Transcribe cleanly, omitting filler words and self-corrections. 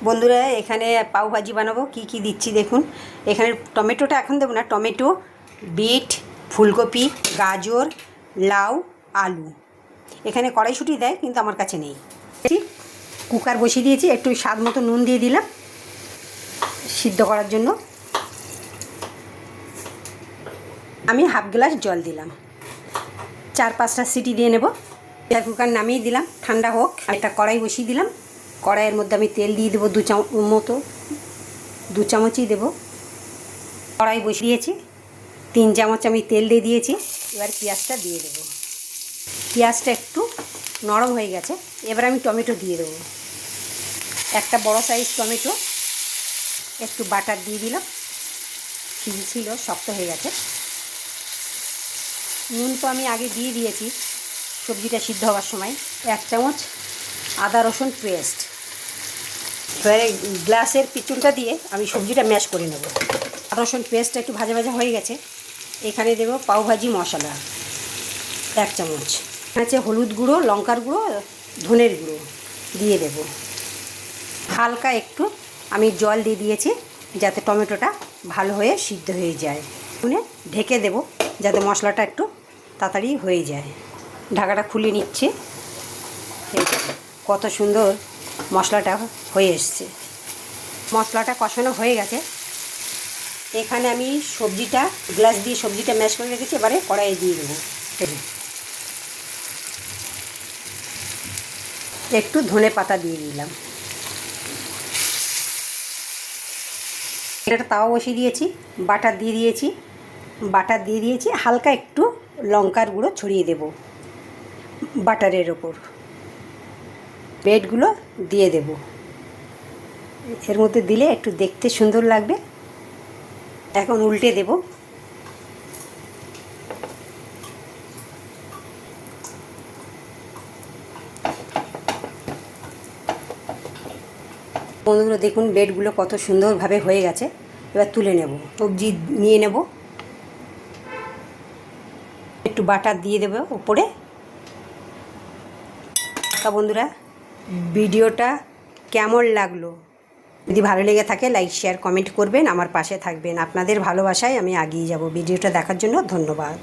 বন্ধুরা এখানে পাও ভাজি বানাবো, কি কি দিচ্ছি দেখুন। এখানে টমেটোটা এখন দেবো না, টমেটো, বিট, ফুলকপি, গাজর, লাউ, আলু। এখানে কড়াইশুঁটি দেয় কিন্তু আমার কাছে নেই। কুকার বসিয়ে দিয়েছি, একটু স্বাদ মতো নুন দিয়ে দিলাম সিদ্ধ করার জন্য। আমি হাফ গ্লাস জল দিলাম, 4-5টা সিটি দিয়ে নেব। কুকার নামিয়ে দিলাম, ঠান্ডা হোক। একটা কড়াই বসিয়ে দিলাম, কড়াইয়ের মধ্যে আমি তেল দিয়ে দেবো 2 চামচই দেবো। কড়াই বসিয়েছি, 3 চামচ আমি তেল দিয়ে দিয়েছি। এবার পেঁয়াজটা দিয়ে দেবো। পেঁয়াজটা একটু নরম হয়ে গেছে, এবার আমি টমেটো দিয়ে দেবো। একটা বড় সাইজ টমেটো, একটু বাটার দিয়ে দিলাম, ছিল শক্ত হয়ে গেছে। নুন তো আমি আগে দিয়ে দিয়েছি সবজিটা সিদ্ধ হওয়ার সময়। 1 চামচ আদা রসুন পেস্ট। এবারে গ্লাসের পিছনটা দিয়ে আমি সবজিটা ম্যাশ করে নেব। আদা রসুন পেস্টটা একটু ভাজা ভাজা হয়ে গেছে। এখানে দেব পাওভাজি মশলা 1 চামচ, আছে হলুদ গুঁড়ো, লঙ্কার গুঁড়ো, ধনের গুঁড়ো দিয়ে দেব। হালকা একটু আমি জল দিয়ে দিয়েছি যাতে টমেটোটা ভালো হয়ে সিদ্ধ হয়ে যায়। ঢেকে দেব যাতে মশলাটা একটু তাড়াতাড়ি হয়ে যায়। ঢাকাটা খুলে নিচ্ছে। কত সুন্দর মশলাটা হয়ে এসছে। মশলাটা কষানো হয়ে গেছে। এখানে আমি সবজিটা গ্লাস দিয়ে সবজিটা ম্যাশ করে রেখেছি, এবারে কড়াইয়ে দিয়ে দেবো। একটু ধনে পাতা দিয়ে দিলাম। এটা তাওয়া বসিয়ে দিয়েছি, বাটার দিয়ে দিয়েছি। হালকা একটু লঙ্কার গুঁড়ো ছড়িয়ে দেব বাটারের ওপর। ব্রেডগুলো দিয়ে দেব। এর মধ্যে দিলে একটু দেখতে সুন্দর লাগবে। এখন উল্টে দেব। বন্ধুরা দেখুন ব্রেডগুলো কত সুন্দরভাবে হয়ে গেছে। এবার তুলে নেব, সবজি নিয়ে নেব, একটু বাটার দিয়ে দেবো উপরে। বন্ধুরা ভিডিওটা কেমন লাগলো? যদি ভালো লেগে থাকে লাইক শেয়ার কমেন্ট করবেন, আমার পাশে থাকবেন। আপনাদের ভালোবাসায় আমি এগিয়ে যাব। ভিডিওটা দেখার জন্য ধন্যবাদ।